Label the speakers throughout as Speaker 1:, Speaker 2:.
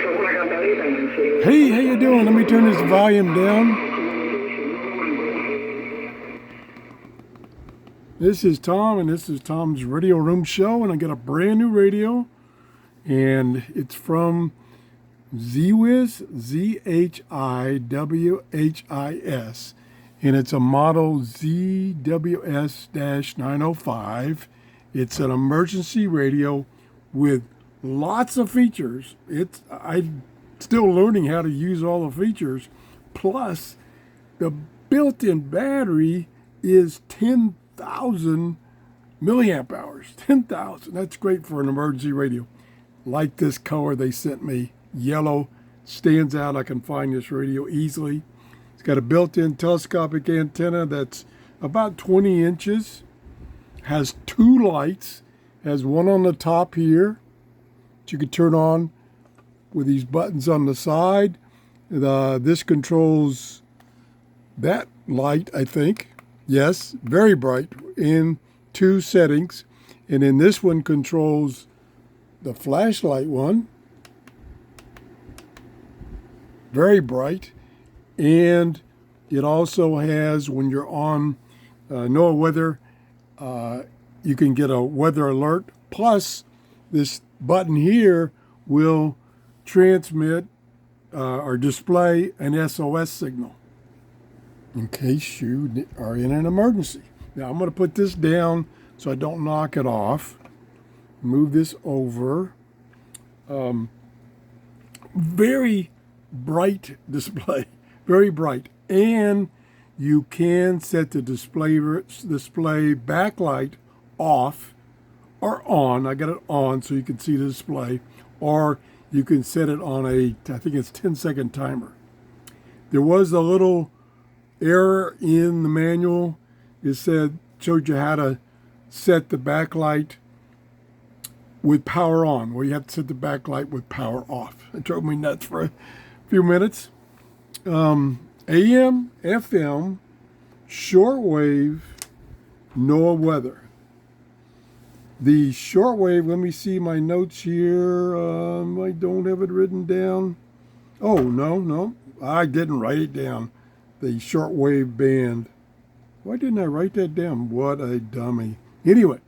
Speaker 1: Hey, how you doing? Let me turn this volume down. This is Tom, and this is Tom's Radio Room Show, and I got a brand new radio, and it's from ZHIWHIS, ZHIWHIS, and it's a model ZWS-905. It's an emergency radio with lots of features. I'm still learning how to use all the features. Plus, the built-in battery is 10,000 milliamp hours. 10,000. That's great for an emergency radio. Like this color they sent me. Yellow stands out. I can find this radio easily. It's got a built-in telescopic antenna that's about 20 inches. Has two lights. Has one on the top here that you can turn on with these buttons on the side. This controls that light, I think. Yes, very bright in two settings. And then this one controls the flashlight one. Very bright. And it also has, when you're on NOAA weather, you can get a weather alert. Plus, this button here will transmit or display an SOS signal in case you are in an emergency. Now, I'm going to put this down so I don't knock it off. Move this over. Very bright display. Very bright. And you can set the display backlight off or on. I got it on so you can see the display. Or you can set it on I think it's 10-second timer. There was a little error in the manual. It showed you how to set the backlight with power on, where you have to set the backlight with power off. It drove me nuts for a few minutes. AM, FM, shortwave, NOAA weather. The shortwave, let me see my notes here. I don't have it written down. Oh, no, I didn't write it down. The shortwave band. Why didn't I write that down? What a dummy. Anyway,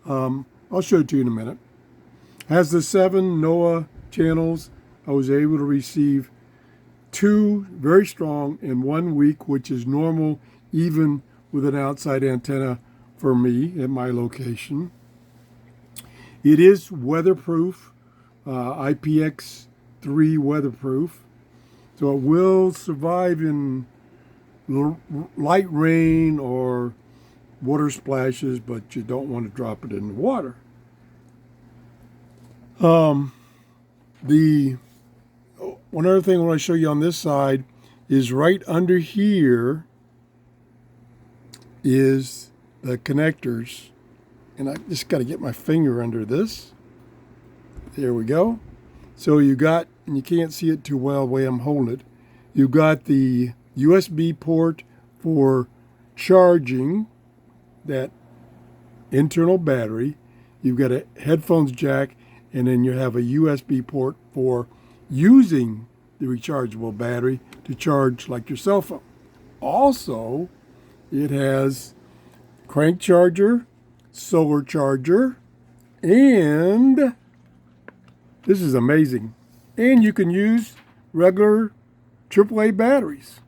Speaker 1: I'll show it to you in a minute. Has the 7 NOAA channels. I was able to receive 2 very strong in 1 week, which is normal even with an outside antenna for me at my location. It is weatherproof, IPX3 weatherproof, so it will survive in light rain or water splashes, but you don't want to drop it in the water. One other thing I want to show you on this side is right under here is the connectors. And I just got to get my finger under this. There we go. So you got, and you can't see it too well the way I'm holding it, you got the USB port for charging that internal battery. You've got a headphones jack, and then you have a USB port for using the rechargeable battery to charge like your cell phone. Also, it has crank charger, solar charger, and this is amazing. And you can use regular AAA batteries.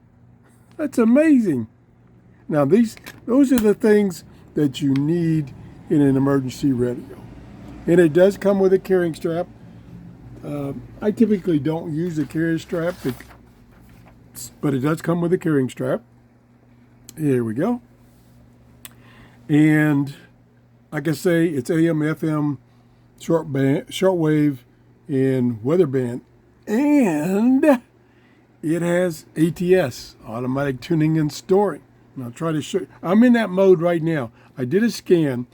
Speaker 1: That's amazing. Now those are the things that you need in an emergency radio. And it does come with a carrying strap. I typically don't use a carrying strap, but it does come with a carrying strap. Here we go. And like I say, it's AM, FM, shortwave, and weather band. And it has ATS, automatic tuning and storing. And I'll try to show you. I'm in that mode right now. I did a scan.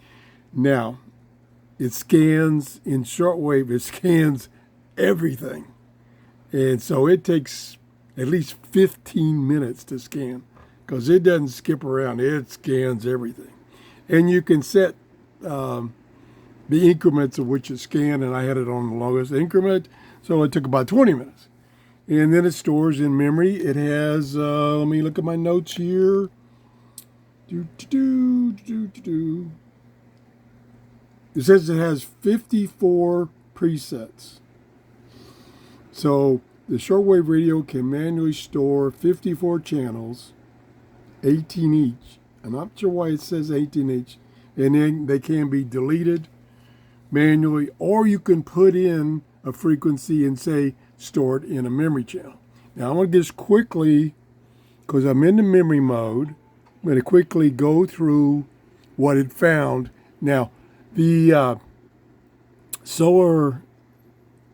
Speaker 1: Now, it scans in shortwave. It scans everything. And so it takes at least 15 minutes to scan because it doesn't skip around. It scans everything. And you can set the increments of which it scanned, and I had it on the lowest increment. So it took about 20 minutes. And then it stores in memory. It has, let me look at my notes here. It says it has 54 presets. So the shortwave radio can manually store 54 channels, 18 each. I'm not sure why it says 18 each. And then they can be deleted manually, or you can put in a frequency and say store it in a memory channel. Now I'm going to just quickly, because I'm in the memory mode, I'm going to quickly go through what it found. Now the solar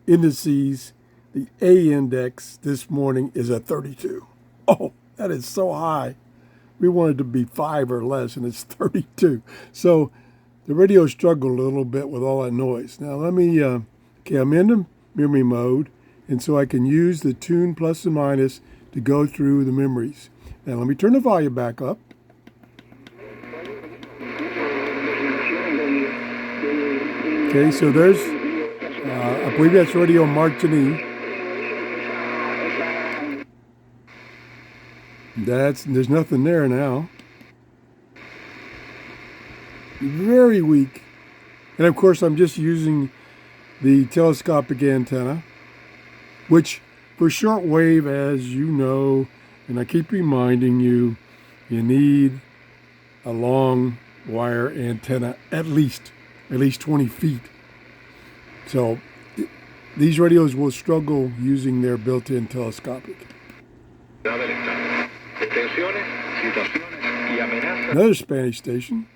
Speaker 1: indices, the A index this morning is at 32. Oh, that is so high. We wanted to be 5 or less, and it's 32. So the radio struggled a little bit with all that noise. Now let me, okay, I'm in the memory mode, and so I can use the tune plus and minus to go through the memories. Now let me turn the volume back up. Okay, so there's, I believe that's Radio Martini. There's nothing there now. Very weak. And of course, I'm just using the telescopic antenna, which for shortwave, as you know, and I keep reminding you, you need a long wire antenna, at least 20 feet. So these radios will struggle using their built-in telescopic. Another Spanish station.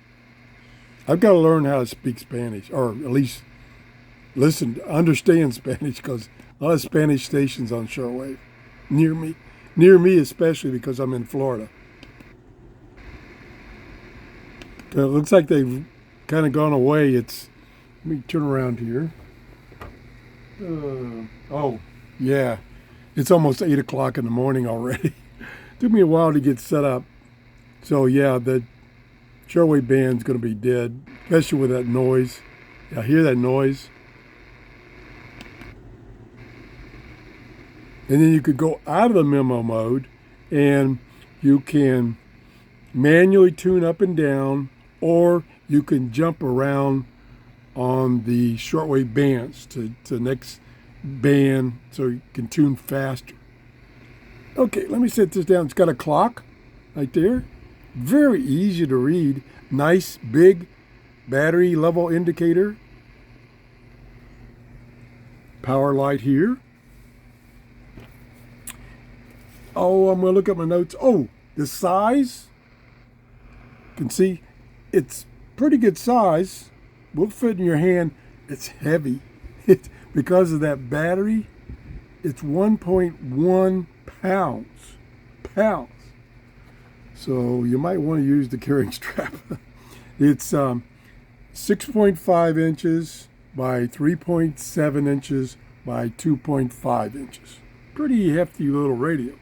Speaker 1: I've got to learn how to speak Spanish, or at least understand Spanish, because a lot of Spanish stations on shortwave near me especially because I'm in Florida. It looks like they've kind of gone away. Let me turn around here. Oh, yeah. It's almost 8 o'clock in the morning already. Took me a while to get set up. So, yeah, the shortwave band's going to be dead, especially with that noise. I hear that noise. And then you could go out of the memo mode and you can manually tune up and down, or you can jump around on the shortwave bands to the next band so you can tune faster. Okay, let me set this down. It's got a clock right there. Very easy to read. Nice big battery level indicator. Power light here. Oh, I'm going to look at my notes. Oh, the size. You can see it's pretty good size. Will fit in your hand. It's heavy. Because of that battery, it's 1.1 pounds. So you might want to use the carrying strap. It's 6.5 inches by 3.7 inches by 2.5 inches. Pretty hefty little radio.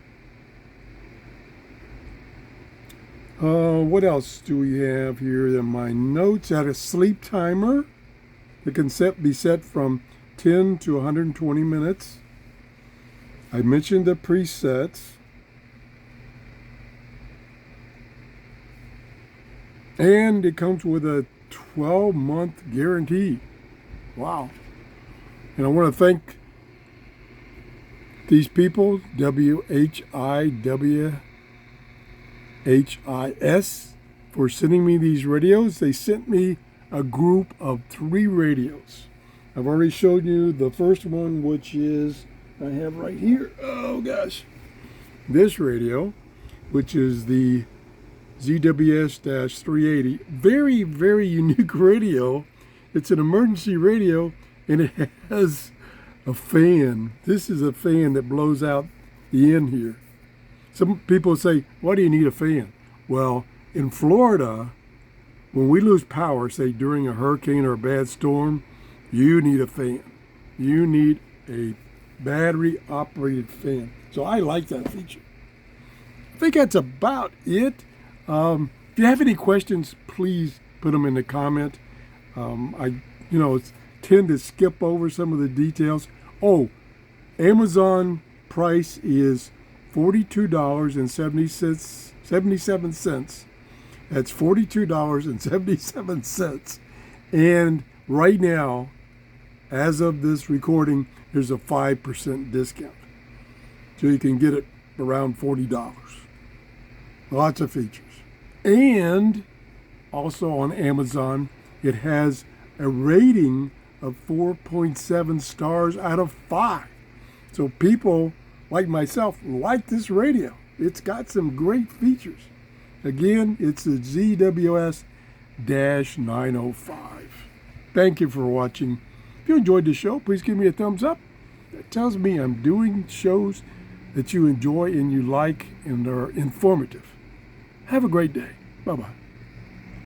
Speaker 1: What else do we have here in my notes? At a sleep timer. It can be set from 10 to 120 minutes. I mentioned the presets. And it comes with a 12-month guarantee. Wow. And I want to thank these people, ZHIWHIS, for sending me these radios. They sent me a group of 3 radios. I've already showed you the first one, which is, I have right here, oh gosh, this radio, which is the ZHIWHIS-380. Very, very unique radio. It's an emergency radio, and it has a fan. This is a fan that blows out the end here. Some people say, why do you need a fan? Well, in Florida, when we lose power, say during a hurricane or a bad storm, you need a fan. You need a battery-operated fan. So I like that feature. I think that's about it. If you have any questions, please put them in the comment. I tend to skip over some of the details. Oh, Amazon price is $42.77. That's $42.77. And right now, as of this recording, there's a 5% discount. So you can get it around $40. Lots of features. And also on Amazon, it has a rating of 4.7 stars out of 5. So people like myself like this radio. It's got some great features. Again, it's the ZHIWHIS-905. Thank you for watching. If you enjoyed the show, please give me a thumbs up. That tells me I'm doing shows that you enjoy and you like and are informative. Have a great day. Bye-bye.